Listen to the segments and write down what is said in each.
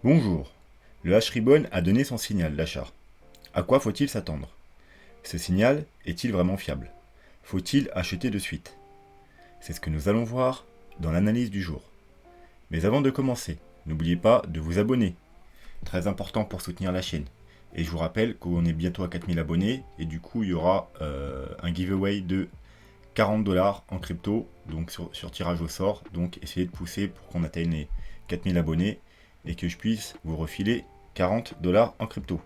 Bonjour, le H-Ribbon a donné son signal d'achat. À quoi faut-il s'attendre? Ce signal est-il vraiment fiable? Faut-il acheter de suite? C'est ce que nous allons voir dans l'analyse du jour. Mais avant de commencer, n'oubliez pas de vous abonner. Très important pour soutenir la chaîne. Et je vous rappelle qu'on est bientôt à 4000 abonnés et du coup il y aura un giveaway de 40 $ en crypto, donc sur tirage au sort. Donc essayez de pousser pour qu'on atteigne les 4000 abonnés et que je puisse vous refiler 40 $ en crypto.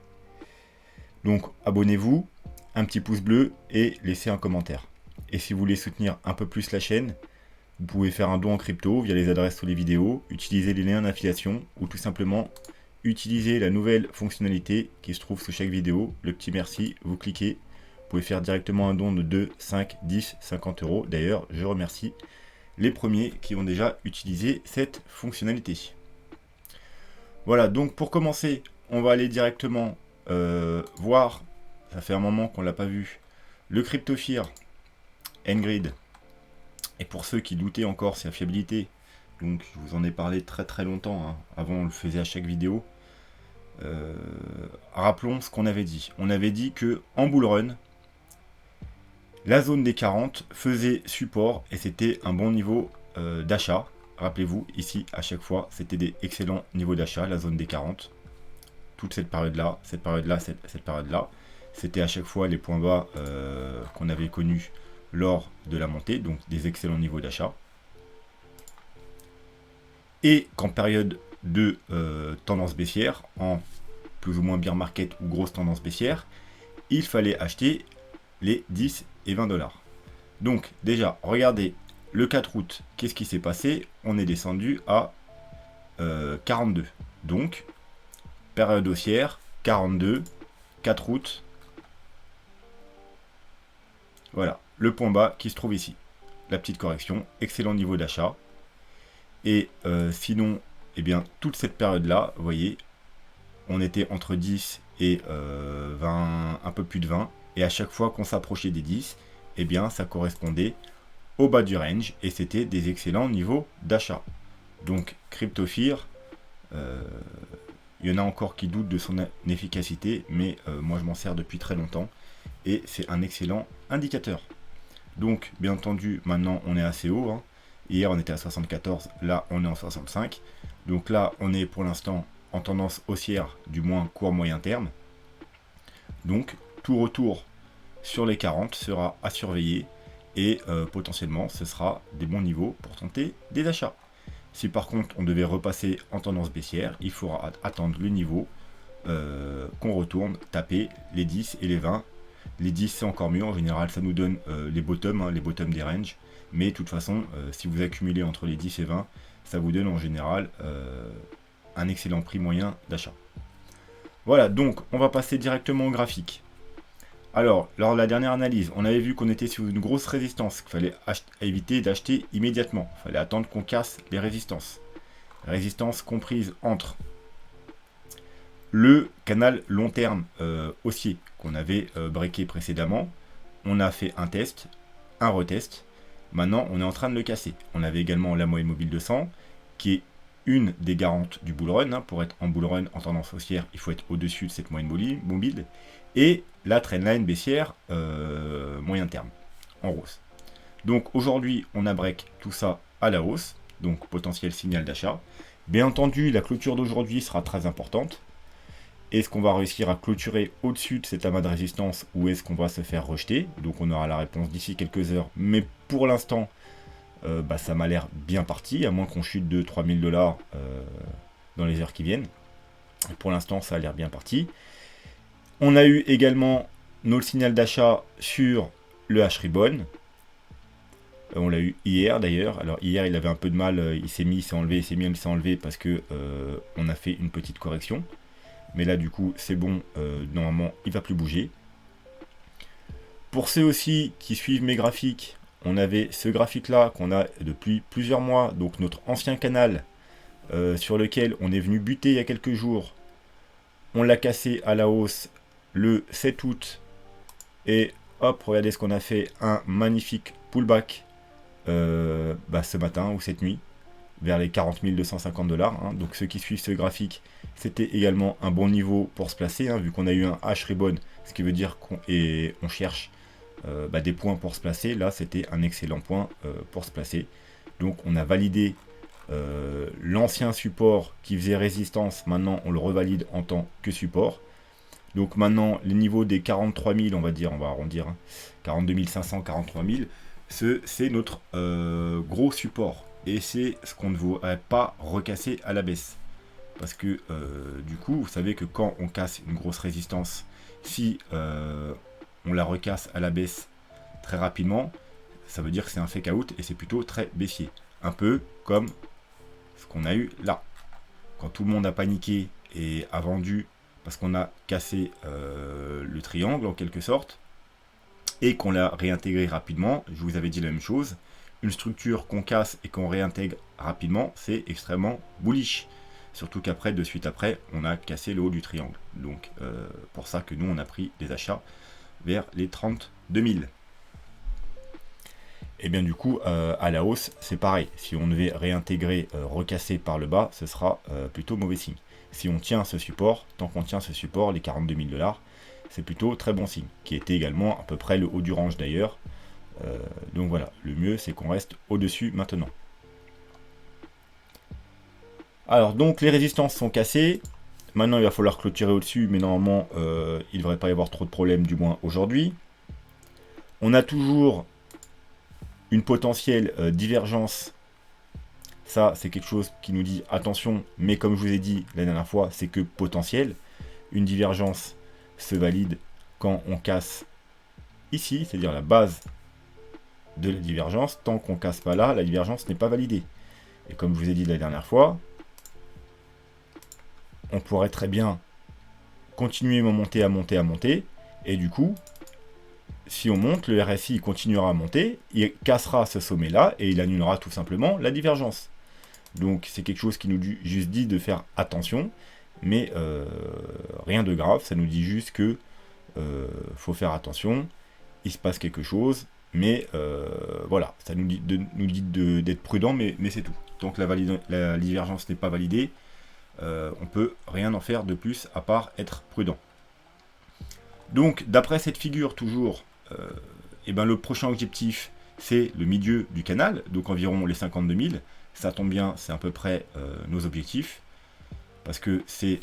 Donc abonnez-vous, un petit pouce bleu et laissez un commentaire. Et si vous voulez soutenir un peu plus la chaîne, vous pouvez faire un don en crypto via les adresses sous les vidéos, utiliser les liens d'affiliation ou tout simplement utiliser la nouvelle fonctionnalité qui se trouve sous chaque vidéo, le petit merci, vous cliquez, vous pouvez faire directement un don de 2, 5, 10, 50 euros. D'ailleurs, je remercie les premiers qui ont déjà utilisé cette fonctionnalité. Voilà, donc pour commencer, on va aller directement voir, ça fait un moment qu'on ne l'a pas vu, le CryptoFear Ngrid. Et pour ceux qui doutaient encore sa fiabilité, donc je vous en ai parlé très très longtemps, hein, avant on le faisait à chaque vidéo. Rappelons ce qu'on avait dit. On avait dit que en bull run, la zone des 40 faisait support et c'était un bon niveau d'achat. Rappelez-vous, ici à chaque fois, c'était des excellents niveaux d'achat, la zone des 40. Toute cette période-là, cette période-là, cette période-là, c'était à chaque fois les points bas qu'on avait connus lors de la montée, donc des excellents niveaux d'achat. Et qu'en période de tendance baissière, en plus ou moins bear market ou grosse tendance baissière, il fallait acheter les 10 et 20 $. Donc déjà, regardez, le 4 août, qu'est-ce qui s'est passé? On est descendu à 42. Donc, période haussière, 42, 4 août. Voilà, le point bas qui se trouve ici. La petite correction, excellent niveau d'achat. Et sinon, eh bien, toute cette période-là, vous voyez, on était entre 10 et 20, un peu plus de 20. Et à chaque fois qu'on s'approchait des 10, eh bien, ça correspondait au bas du range. Et c'était des excellents niveaux d'achat. Donc, CryptoFear, il y en a encore qui doutent de son efficacité, mais moi je m'en sers depuis très longtemps. Et c'est un excellent indicateur. Donc, bien entendu, maintenant on est assez haut, hein. Hier on était à 74, là on est en 65. Donc là on est pour l'instant en tendance haussière, du moins court moyen terme. Donc tout retour sur les 40 sera à surveiller et potentiellement ce sera des bons niveaux pour tenter des achats. Si par contre on devait repasser en tendance baissière, il faudra attendre le niveau qu'on retourne taper les 10 et les 20. Les 10 c'est encore mieux, en général ça nous donne les bottoms, hein, les bottoms des ranges. Mais de toute façon, si vous accumulez entre les 10 et 20, ça vous donne en général un excellent prix moyen d'achat. Voilà, donc on va passer directement au graphique. Alors, lors de la dernière analyse, on avait vu qu'on était sur une grosse résistance, qu'il fallait éviter d'acheter immédiatement. Il fallait attendre qu'on casse les résistances. Résistance comprise entre le canal long terme haussier qu'on avait breaké précédemment. On a fait un test, un retest. Maintenant, on est en train de le casser. On avait également la moyenne mobile 200, qui est une des garantes du bull run. Pour être en bull run en tendance haussière, il faut être au-dessus de cette moyenne mobile. Et la trendline baissière moyen terme, en hausse. Donc aujourd'hui, on a break tout ça à la hausse, donc potentiel signal d'achat. Bien entendu, la clôture d'aujourd'hui sera très importante. Est-ce qu'on va réussir à clôturer au-dessus de cet amas de résistance ou est-ce qu'on va se faire rejeter? Donc on aura la réponse d'ici quelques heures. Mais pour l'instant, ça m'a l'air bien parti, à moins qu'on chute de 3000 $ dans les heures qui viennent. Et pour l'instant, ça a l'air bien parti. On a eu également notre signal d'achat sur le H-Ribbon. On l'a eu hier d'ailleurs. Alors hier, il avait un peu de mal, il s'est mis, il s'est enlevé, il s'est mis, il s'est enlevé parce que on a fait une petite correction. Mais là du coup c'est bon, normalement il va plus bouger. Pour ceux aussi qui suivent mes graphiques, on avait ce graphique là qu'on a depuis plusieurs mois, donc notre ancien canal sur lequel on est venu buter il y a quelques jours. On l'a cassé à la hausse le 7 août et hop, regardez ce qu'on a fait, un magnifique pullback ce matin ou cette nuit. vers les 40 250 $. Hein. Donc ceux qui suivent ce graphique, c'était également un bon niveau pour se placer, hein, vu qu'on a eu un H-Ribbon, ce qui veut dire qu'on cherche des points pour se placer. Là, c'était un excellent point pour se placer. Donc on a validé l'ancien support qui faisait résistance. Maintenant, on le revalide en tant que support. Donc maintenant, les niveaux des 43 000, on va dire, on va arrondir, hein, 42 500, 43 000, c'est notre gros support. Et c'est ce qu'on ne voudrait pas recasser à la baisse. Parce que du coup, vous savez que quand on casse une grosse résistance, si on la recasse à la baisse très rapidement, ça veut dire que c'est un fake out et c'est plutôt très baissier. Un peu comme ce qu'on a eu là. Quand tout le monde a paniqué et a vendu parce qu'on a cassé le triangle en quelque sorte, et qu'on l'a réintégré rapidement, je vous avais dit la même chose, une structure qu'on casse et qu'on réintègre rapidement, c'est extrêmement bullish. Surtout qu'après, de suite après, on a cassé le haut du triangle. Donc, pour ça que nous, on a pris des achats vers les 32 000. Et bien du coup, à la hausse, c'est pareil. Si on devait réintégrer, recasser par le bas, ce sera plutôt mauvais signe. Si on tient ce support, tant qu'on tient ce support, les 42 000 $, c'est plutôt très bon signe, qui était également à peu près le haut du range d'ailleurs. Donc voilà, le mieux c'est qu'on reste au-dessus maintenant. Alors donc les résistances sont cassées. Maintenant il va falloir clôturer au-dessus, mais normalement il ne devrait pas y avoir trop de problèmes, du moins aujourd'hui. On a toujours une potentielle divergence. Ça c'est quelque chose qui nous dit attention, mais comme je vous ai dit la dernière fois, c'est que potentiel. Une divergence se valide quand on casse ici, c'est-à-dire la base de la divergence. Tant qu'on casse pas là, la divergence n'est pas validée. Et comme je vous ai dit la dernière fois, on pourrait très bien continuer à monter, à monter, à monter, et du coup, si on monte, le RSI continuera à monter, il cassera ce sommet-là, et il annulera tout simplement la divergence. Donc c'est quelque chose qui nous juste dit de faire attention, mais rien de grave, ça nous dit juste que faut faire attention, il se passe quelque chose, mais voilà, ça nous dit d'être prudent, mais c'est tout. Tant que la divergence n'est pas validée, on peut rien en faire de plus à part être prudent. Donc d'après cette figure toujours, et ben, le prochain objectif c'est le milieu du canal, donc environ les 52 000. Ça tombe bien, c'est à peu près nos objectifs, parce que c'est,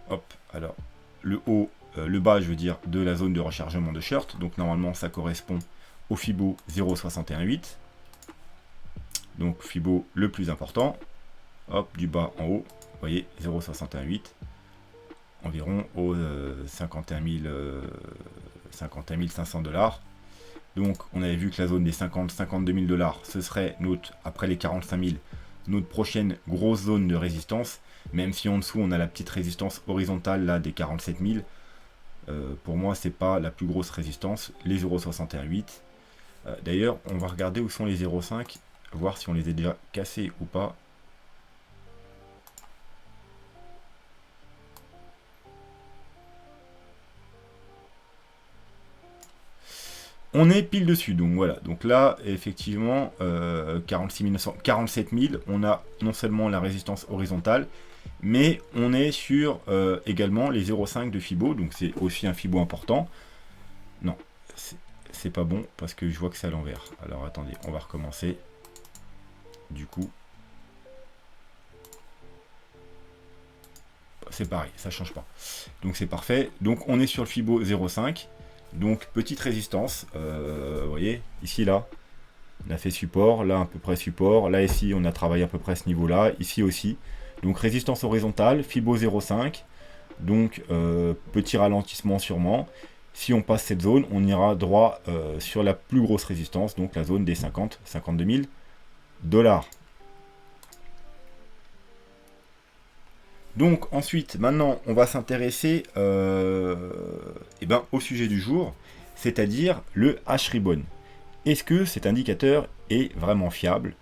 hop, alors le haut, le bas, je veux dire, de la zone de rechargement de short. Donc normalement ça correspond au Fibo 0,618. Donc Fibo le plus important. Hop, du bas en haut, vous voyez, 0,618. Environ aux 51 500 $. Donc on avait vu que la zone des 50-52 000 $, ce serait notre, après les 45 000, notre prochaine grosse zone de résistance. Même si en dessous on a la petite résistance horizontale là des 47 000. Pour moi c'est pas la plus grosse résistance, les 0,68. D'ailleurs on va regarder où sont les 0,5, voir si on les a déjà cassés ou pas. On est pile dessus, donc voilà. Donc là, effectivement, 46 900, 47 000, on a non seulement la résistance horizontale, mais on est sur également les 0,5 de Fibo, donc c'est aussi un Fibo important. Non, c'est pas bon, parce que je vois que c'est à l'envers. Alors attendez, on va recommencer. Du coup, c'est pareil, ça change pas. Donc c'est parfait. Donc on est sur le Fibo 0,5. Donc petite résistance, vous voyez, ici là, on a fait support, là à peu près support, là ici on a travaillé à peu près à ce niveau-là, ici aussi. Donc résistance horizontale, Fibo 0,5, donc petit ralentissement sûrement. Si on passe cette zone, on ira droit sur la plus grosse résistance, donc la zone des 50-52 000 $. Donc ensuite, maintenant, on va s'intéresser au sujet du jour, c'est-à-dire le H-Ribbon. Est-ce que cet indicateur est vraiment fiable?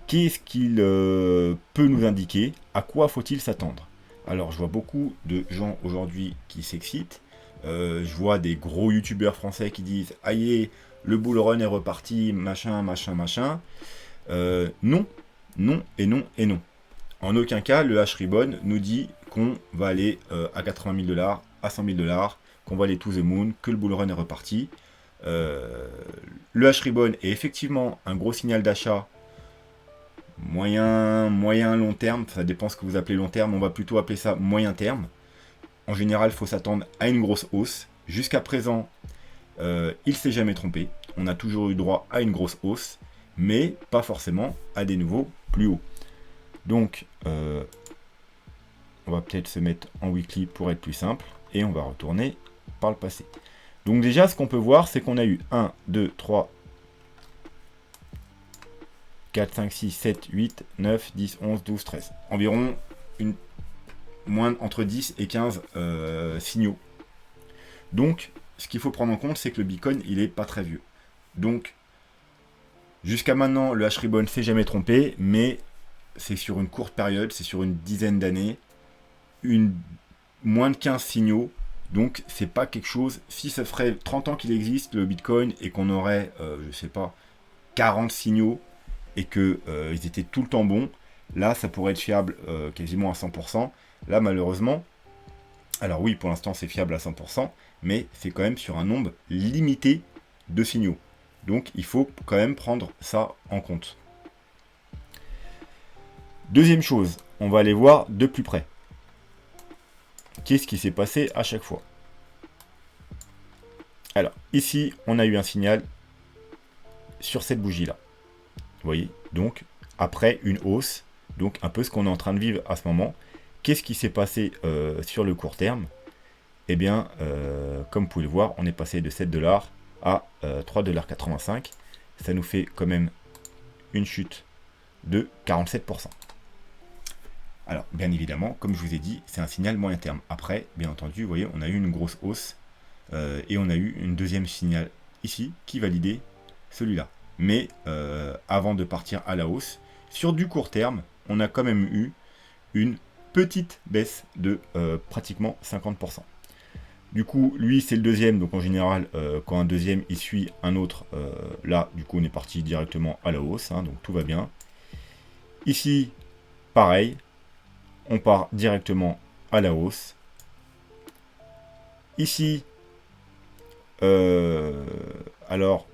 Qu'est-ce qu'il peut nous indiquer? À quoi faut-il s'attendre? Alors, je vois beaucoup de gens aujourd'hui qui s'excitent. Je vois des gros youtubeurs français qui disent « Aïe, le bull run est reparti, machin, machin, machin ». Non, Non et non et non. En aucun cas, le H-Ribbon nous dit qu'on va aller à 80 000 $, à 100 000 $, qu'on va aller to the moon, que le bull run est reparti. Le H-Ribbon est effectivement un gros signal d'achat moyen long terme, ça dépend ce que vous appelez long terme, on va plutôt appeler ça moyen terme. En général, il faut s'attendre à une grosse hausse. Jusqu'à présent, il ne s'est jamais trompé. On a toujours eu droit à une grosse hausse, mais pas forcément à des nouveaux plus hauts. Donc, on va peut-être se mettre en weekly pour être plus simple, et on va retourner par le passé. Donc déjà, ce qu'on peut voir, c'est qu'on a eu 1, 2, 3, 4, 5, 6, 7, 8, 9, 10, 11, 12, 13. Environ entre 10 et 15 signaux. Donc, ce qu'il faut prendre en compte, c'est que le Bitcoin, il est pas très vieux. Donc, jusqu'à maintenant, le H-Ribbon s'est jamais trompé, mais c'est sur une courte période, c'est sur une dizaine d'années, moins de 15 signaux. Donc, c'est pas quelque chose. Si ça ferait 30 ans qu'il existe, le Bitcoin, et qu'on aurait, je sais pas, 40 signaux, et qu'ils étaient tout le temps bons, là, ça pourrait être fiable quasiment à 100%. Là, malheureusement, alors oui, pour l'instant, c'est fiable à 100%, mais c'est quand même sur un nombre limité de signaux. Donc, il faut quand même prendre ça en compte. Deuxième chose, on va aller voir de plus près. Qu'est-ce qui s'est passé à chaque fois? Alors, ici, on a eu un signal sur cette bougie-là. Vous voyez? Donc, après une hausse, donc un peu ce qu'on est en train de vivre à ce moment. Qu'est-ce qui s'est passé sur le court terme? Eh bien, comme vous pouvez le voir, on est passé de 7 $ à 3,85 $. Ça nous fait quand même une chute de 47%. Alors, bien évidemment, comme je vous ai dit, c'est un signal moyen terme. Après, bien entendu, vous voyez, on a eu une grosse hausse et on a eu une deuxième signal ici qui validait celui-là. Mais avant de partir à la hausse, sur du court terme, on a quand même eu une petite baisse de pratiquement 50%. Du coup, lui, c'est le deuxième. Donc, en général, quand un deuxième, il suit un autre, là, du coup, on est parti directement à la hausse. Hein, donc, tout va bien. Ici, pareil. On part directement à la hausse. Ici, alors,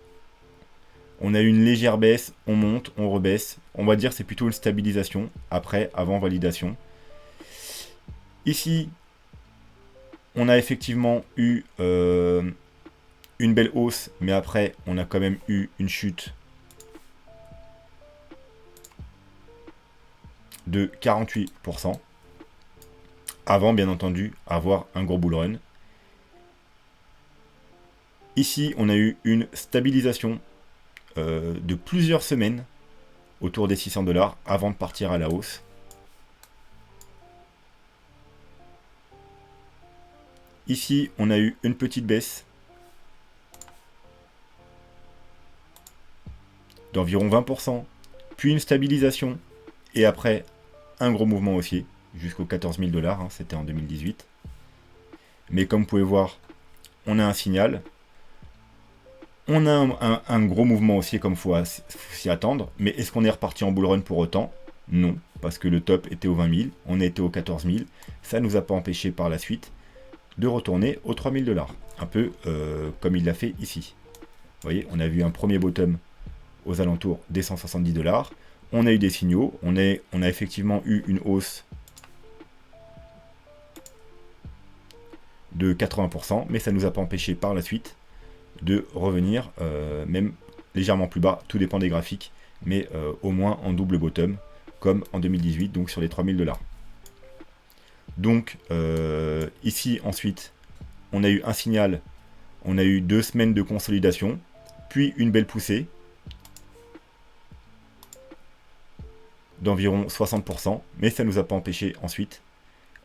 on a une légère baisse. On monte, on rebaisse. On va dire c'est plutôt une stabilisation. Après, avant validation. Ici, on a effectivement eu une belle hausse, mais après, on a quand même eu une chute de 48%. Avant, bien entendu, avoir un gros bull run. Ici, on a eu une stabilisation de plusieurs semaines autour des 600 $ avant de partir à la hausse. Ici, on a eu une petite baisse d'environ 20%, puis une stabilisation, et après, un gros mouvement haussier, jusqu'aux 14 000 $, hein, c'était en 2018. Mais comme vous pouvez voir, on a un signal, on a un gros mouvement haussier comme il faut s'y attendre, mais est-ce qu'on est reparti en bull run pour autant? Non, parce que le top était aux 20 000, on était aux 14 000, ça ne nous a pas empêché par la suite de retourner aux 3 000 $, un peu comme il l'a fait ici. Vous voyez, on a vu un premier bottom aux alentours des 170 $. On a eu des signaux, on a effectivement eu une hausse de 80%, mais ça ne nous a pas empêché par la suite de revenir, même légèrement plus bas, tout dépend des graphiques, mais au moins en double bottom, comme en 2018, donc sur les 3 000 $. Donc ici ensuite, on a eu un signal, on a eu 2 semaines de consolidation, puis une belle poussée d'environ 60%, mais ça ne nous a pas empêché ensuite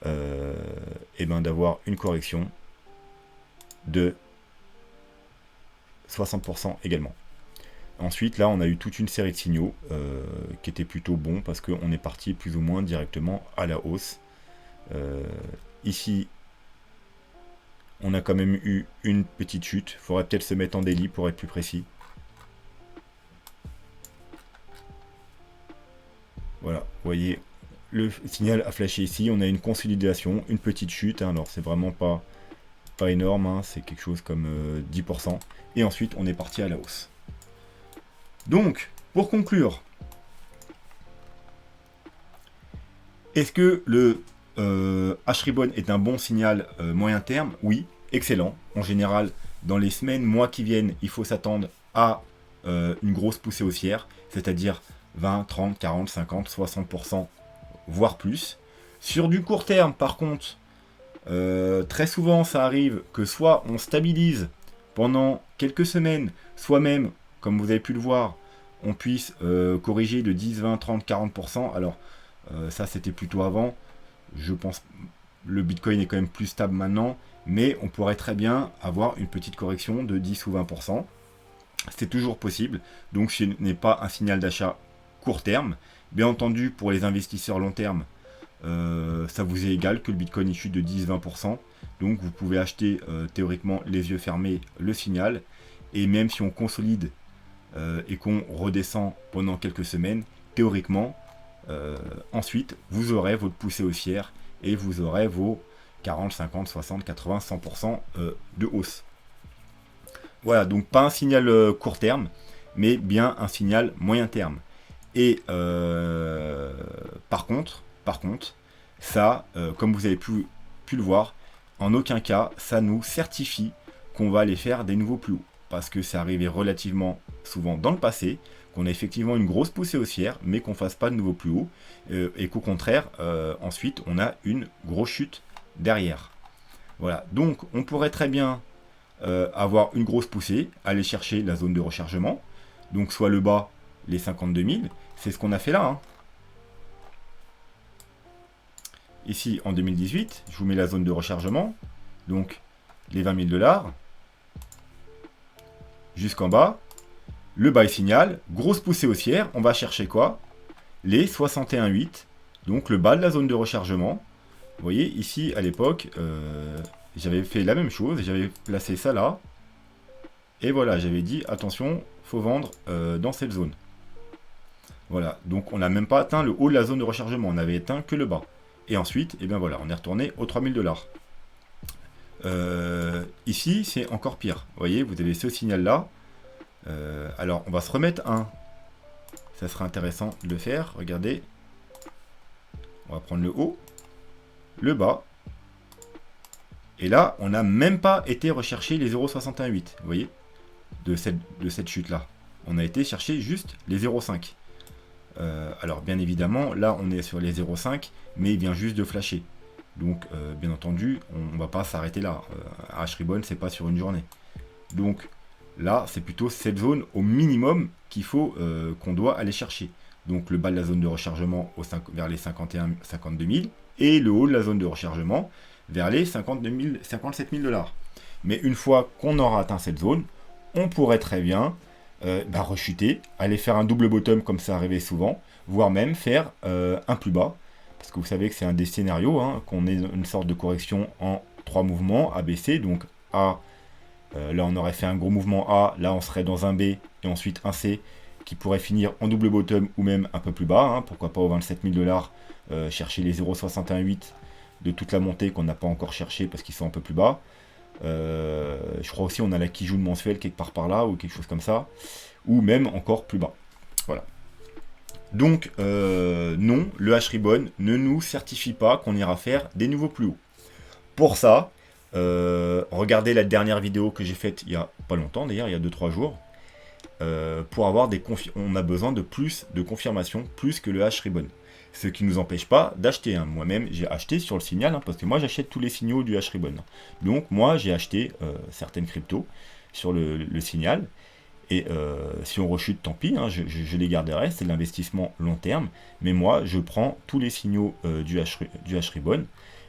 d'avoir une correction de 60% également. Ensuite, là, on a eu toute une série de signaux qui étaient plutôt bons parce qu'on est parti plus ou moins directement à la hausse. Ici, on a quand même eu une petite chute. Il faudrait peut-être se mettre en daily pour être plus précis. voyez, le signal a flashé ici, on a une consolidation, une petite chute, hein, alors c'est vraiment pas énorme, hein, c'est quelque chose comme 10%, et ensuite on est parti à la hausse. Donc, pour conclure, est-ce que le H-Ribbon est un bon signal moyen terme? Oui, excellent. En général, dans les semaines, mois qui viennent, il faut s'attendre à une grosse poussée haussière, c'est-à-dire 20, 30, 40, 50, 60%, voire plus. Sur du court terme, par contre, très souvent, ça arrive que soit on stabilise pendant quelques semaines, soit même, comme vous avez pu le voir, on puisse corriger de 10, 20, 30, 40%. Alors, ça, c'était plutôt avant. Je pense le Bitcoin est quand même plus stable maintenant, mais on pourrait très bien avoir une petite correction de 10 ou 20%. C'est toujours possible, donc ce n'est pas un signal d'achat court terme. Bien entendu, pour les investisseurs long terme, ça vous est égal que le Bitcoin chute de 10-20%. Donc vous pouvez acheter théoriquement les yeux fermés le signal. Et même si on consolide et qu'on redescend pendant quelques semaines, théoriquement, ensuite, vous aurez votre poussée haussière et vous aurez vos 40, 50, 60, 80, 100% de hausse. Voilà, donc pas un signal court terme, mais bien un signal moyen terme. Et par contre, ça, comme vous avez pu le voir, en aucun cas, ça nous certifie qu'on va aller faire des nouveaux plus hauts. Parce que c'est arrivé relativement souvent dans le passé, qu'on a effectivement une grosse poussée haussière, mais qu'on ne fasse pas de nouveaux plus hauts, et qu'au contraire, ensuite, on a une grosse chute derrière. Voilà, donc on pourrait très bien avoir une grosse poussée, aller chercher la zone de rechargement, donc soit le bas, les 52 000, c'est ce qu'on a fait là. Hein. Ici, en 2018, je vous mets la zone de rechargement, donc les 20 000 $, jusqu'en bas, le buy signal, grosse poussée haussière, on va chercher quoi? Les 61,8, donc le bas de la zone de rechargement. Vous voyez, ici, à l'époque, j'avais fait la même chose, j'avais placé ça là, et voilà, j'avais dit, attention, faut vendre dans cette zone. Voilà, donc on n'a même pas atteint le haut de la zone de rechargement, on n'avait atteint que le bas. Et ensuite, et bien voilà, on est retourné aux 3 000 $. Ici, c'est encore pire. Vous voyez, vous avez ce signal-là. Alors, on va se remettre un. Ça sera intéressant de le faire. Regardez. On va prendre le haut, le bas. Et là, on n'a même pas été rechercher les 0,61,8. Vous voyez, de cette chute-là. On a été chercher juste les 0,5. Alors bien évidemment, là on est sur les 0,5, mais il vient juste de flasher. Donc bien entendu, on ne va pas s'arrêter là. H-Ribbon, c'est pas sur une journée. Donc là, c'est plutôt cette zone au minimum qu'il faut qu'on doit aller chercher. Donc le bas de la zone de rechargement vers les 52 000 et le haut de la zone de rechargement vers les 57 000 $. Mais une fois qu'on aura atteint cette zone, on pourrait très bien rechuter, aller faire un double bottom comme ça arrivait souvent, voire même faire un plus bas, parce que vous savez que c'est un des scénarios, hein, qu'on ait une sorte de correction en 3 mouvements ABC, donc A, là on aurait fait un gros mouvement A, là on serait dans un B, et ensuite un C, qui pourrait finir en double bottom ou même un peu plus bas, hein, pourquoi pas aux 27 000 $, chercher les 0,61,8 de toute la montée qu'on n'a pas encore cherché parce qu'ils sont un peu plus bas. Je crois aussi on a la Kijun mensuelle quelque part par là ou quelque chose comme ça, ou même encore plus bas. Voilà. Donc non, le H-Ribbon ne nous certifie pas qu'on ira faire des nouveaux plus hauts. Pour ça, regardez la dernière vidéo que j'ai faite il y a pas longtemps, d'ailleurs il y a 2-3 jours, pour avoir on a besoin de plus de confirmation, plus que le H-Ribbon. Ce qui ne nous empêche pas d'acheter. Hein. Moi-même, j'ai acheté sur le signal, hein, parce que moi, j'achète tous les signaux du H-Ribbon. Donc, moi, j'ai acheté certaines cryptos sur le signal. Et si on rechute, tant pis, hein, je les garderai. C'est de l'investissement long terme. Mais moi, je prends tous les signaux du H-Ribbon.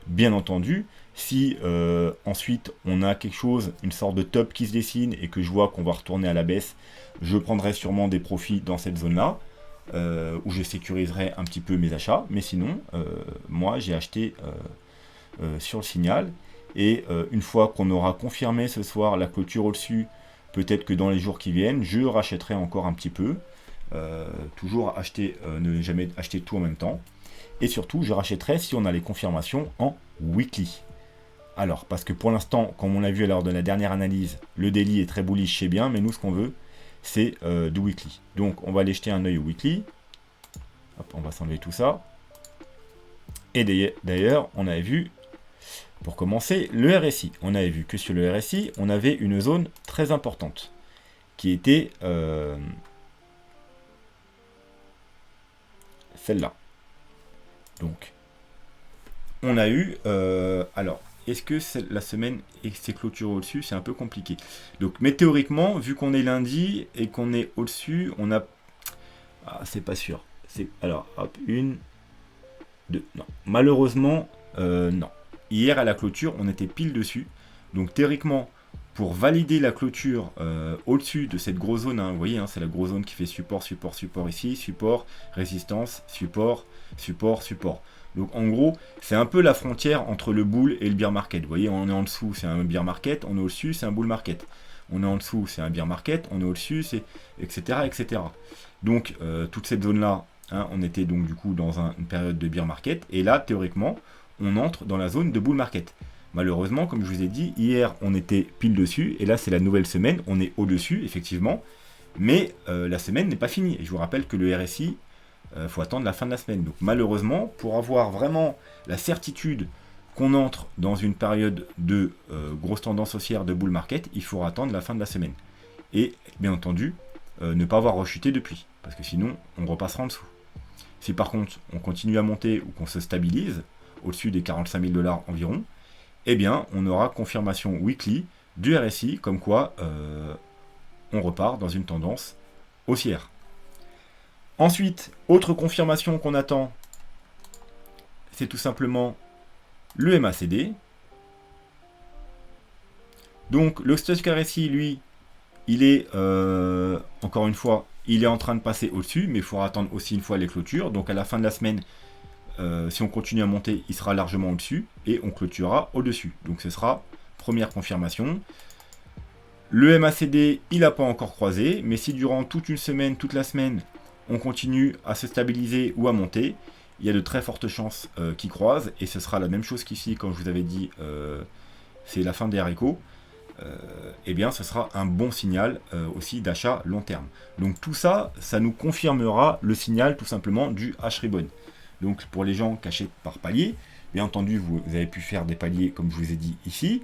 Bien entendu, si ensuite, on a quelque chose, une sorte de top qui se dessine et que je vois qu'on va retourner à la baisse, je prendrai sûrement des profits dans cette zone-là. Où je sécuriserai un petit peu mes achats, mais sinon, moi j'ai acheté sur le signal, et une fois qu'on aura confirmé ce soir la clôture au-dessus, peut-être que dans les jours qui viennent, je rachèterai encore un petit peu, toujours acheter, ne jamais acheter tout en même temps, Et surtout, je rachèterai si on a les confirmations en weekly. Alors, parce que pour l'instant, comme on l'a vu lors de la dernière analyse, le daily est très bullish, c'est bien, mais nous, ce qu'on veut, c'est du weekly. Donc, on va aller jeter un œil au weekly. Hop, on va s'enlever tout ça. Et d'ailleurs, on avait vu, pour commencer, le RSI. On avait vu que sur le RSI, on avait une zone très importante, qui était celle-là. Donc, on a eu... alors, est-ce que la semaine s'est clôturée au-dessus? C'est un peu compliqué. Donc, mais théoriquement, vu qu'on est lundi et qu'on est au-dessus, on a... Ah, c'est pas sûr. Alors, hop, une, deux, non. Malheureusement, non. Hier, à la clôture, on était pile dessus. Donc, théoriquement, pour valider la clôture au-dessus de cette grosse zone, hein, vous voyez, hein, c'est la grosse zone qui fait support, support, support ici, support, résistance, support, support, support. Donc en gros, c'est un peu la frontière entre le bull et le bear market. Vous voyez, on est en dessous, c'est un bear market, on est au-dessus, c'est un bull market. On est en dessous, c'est un bear market, on est au-dessus, c'est etc. etc. Donc toute cette zone-là, hein, on était donc du coup dans une période de bear market, et là, théoriquement, on entre dans la zone de bull market. Malheureusement, comme je vous ai dit, hier on était pile dessus, et là c'est la nouvelle semaine, on est au-dessus, effectivement, mais la semaine n'est pas finie. Et je vous rappelle que le RSI, faut attendre la fin de la semaine. Donc malheureusement, pour avoir vraiment la certitude qu'on entre dans une période de grosse tendance haussière de bull market, il faudra attendre la fin de la semaine. Et bien entendu, ne pas avoir rechuté depuis, parce que sinon on repassera en dessous. Si par contre on continue à monter ou qu'on se stabilise au-dessus des 45 000 $ environ, eh bien, on aura confirmation weekly du RSI, comme quoi on repart dans une tendance haussière. Ensuite, autre confirmation qu'on attend, c'est tout simplement le MACD. Donc, le stock RSI, lui, il est, encore une fois, il est en train de passer au-dessus, mais il faudra attendre aussi une fois les clôtures. Donc, à la fin de la semaine, si on continue à monter, il sera largement au-dessus et on clôturera au-dessus. Donc ce sera première confirmation. Le MACD, il n'a pas encore croisé, mais si durant toute une semaine, toute la semaine, on continue à se stabiliser ou à monter, il y a de très fortes chances qu'il croise, et ce sera la même chose qu'ici, quand je vous avais dit, c'est la fin des haricots. Eh bien ce sera un bon signal aussi d'achat long terme. Donc tout ça, ça nous confirmera le signal tout simplement du H-Ribbon. Donc pour les gens qui achètent par palier, bien entendu vous avez pu faire des paliers comme je vous ai dit ici.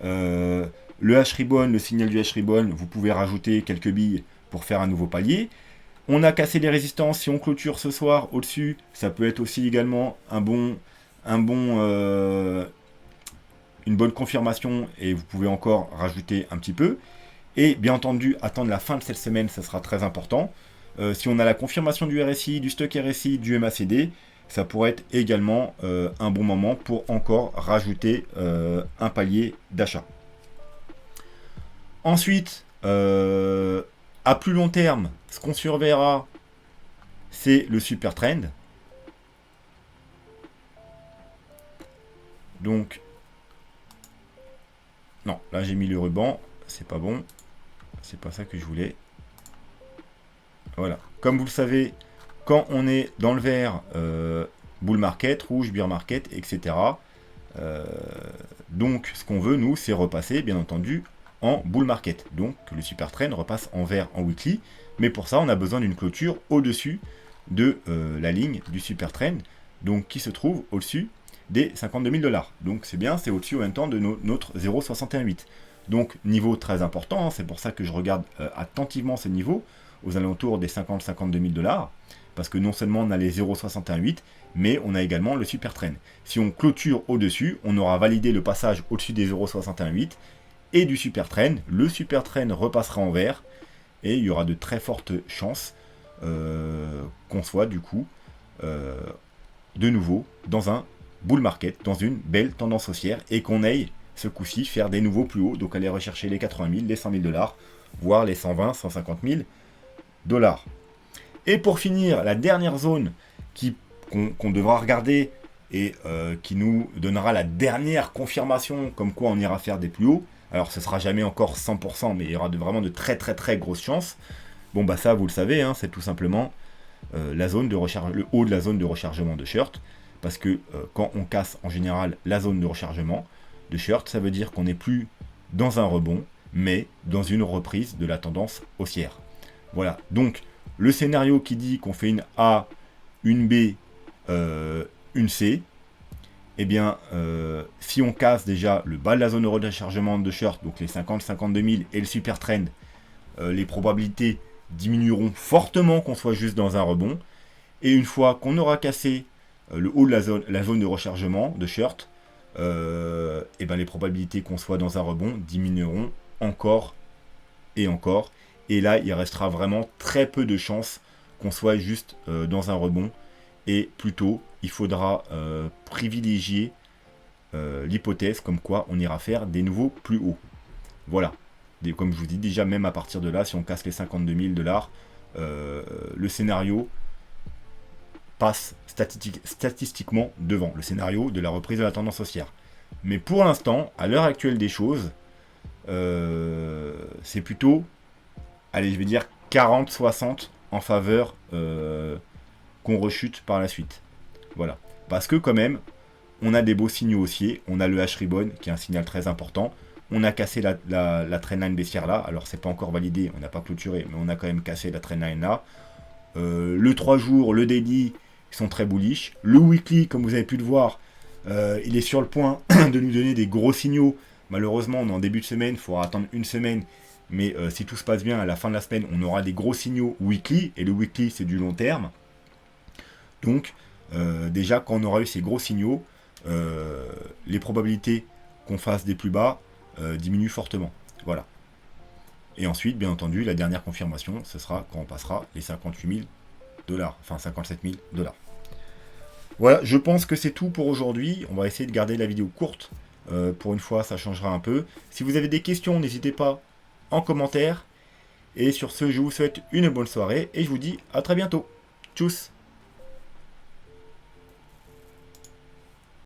Le H-Ribbon, le signal du H-Ribbon, vous pouvez rajouter quelques billes pour faire un nouveau palier. On a cassé les résistances, si on clôture ce soir au-dessus, ça peut être aussi également une bonne confirmation et vous pouvez encore rajouter un petit peu. Et bien entendu, attendre la fin de cette semaine, ça sera très important. Si on a la confirmation du RSI, du stock RSI, du MACD, ça pourrait être également un bon moment pour encore rajouter un palier d'achat. Ensuite, à plus long terme, ce qu'on surveillera, c'est le super trend. Donc, non, là j'ai mis le ruban, c'est pas bon, c'est pas ça que je voulais. Voilà, comme vous le savez, quand on est dans le vert, bull market, rouge, bear market, etc. Donc ce qu'on veut, nous, c'est repasser, bien entendu, en bull market. Donc que le super trend repasse en vert en weekly. Mais pour ça, on a besoin d'une clôture au-dessus de la ligne du super trend, donc qui se trouve au-dessus des 52 000 $. Donc c'est bien, c'est au-dessus en même temps de notre 0,618. Donc niveau très important, hein, c'est pour ça que je regarde attentivement ces niveaux, aux alentours des 50-52 000 $, parce que non seulement on a les 0,618, mais on a également le super trend. Si on clôture au-dessus, on aura validé le passage au-dessus des 0,618 et du super trend. Le super trend repassera en vert, et il y aura de très fortes chances qu'on soit du coup de nouveau dans un bull market, dans une belle tendance haussière, et qu'on aille ce coup-ci faire des nouveaux plus hauts, donc aller rechercher les 80 000, les 100 000 $, voire les 120, 150 000 $. Et pour finir, la dernière zone qu'on devra regarder et qui nous donnera la dernière confirmation comme quoi on ira faire des plus hauts. Alors ce sera jamais encore 100%, mais il y aura vraiment de très très très grosses chances. Bon bah ça vous le savez, hein, c'est tout simplement la zone de recharge, le haut de la zone de rechargement de short, parce que quand on casse en général la zone de rechargement de short, ça veut dire qu'on n'est plus dans un rebond, mais dans une reprise de la tendance haussière. Voilà, donc le scénario qui dit qu'on fait une A, une B, une C, eh bien, si on casse déjà le bas de la zone de rechargement de short, donc les 50-52 000 et le super trend, les probabilités diminueront fortement qu'on soit juste dans un rebond. Et une fois qu'on aura cassé le haut de la zone de rechargement de short, et ben les probabilités qu'on soit dans un rebond diminueront encore et encore. Et là, il restera vraiment très peu de chances qu'on soit juste dans un rebond. Et plutôt, il faudra privilégier l'hypothèse comme quoi on ira faire des nouveaux plus hauts. Voilà. Comme je vous dis, déjà même à partir de là, si on casse les 52 000 $, le scénario passe statistiquement devant, le scénario de la reprise de la tendance haussière. Mais pour l'instant, à l'heure actuelle des choses, c'est plutôt, allez, je vais dire 40-60 en faveur qu'on rechute par la suite. Voilà. Parce que quand même, on a des beaux signaux haussiers, on a le H-Ribbon qui est un signal très important, on a cassé la trendline baissière là, alors c'est pas encore validé, on n'a pas clôturé, mais on a quand même cassé la trendline là. Le 3 jours, le daily, ils sont très bullish. Le weekly, comme vous avez pu le voir, il est sur le point de nous donner des gros signaux. Malheureusement, on est en début de semaine, il faudra attendre une semaine. Mais si tout se passe bien, à la fin de la semaine, on aura des gros signaux weekly. Et le weekly, c'est du long terme. Donc, déjà, quand on aura eu ces gros signaux, les probabilités qu'on fasse des plus bas diminuent fortement. Voilà. Et ensuite, bien entendu, la dernière confirmation, ce sera quand on passera les 58 000 $, enfin 57 000 $. Voilà, je pense que c'est tout pour aujourd'hui. On va essayer de garder la vidéo courte. Pour une fois, ça changera un peu. Si vous avez des questions, n'hésitez pas en commentaire. Et sur ce, je vous souhaite une bonne soirée et je vous dis à très bientôt. Tchuss!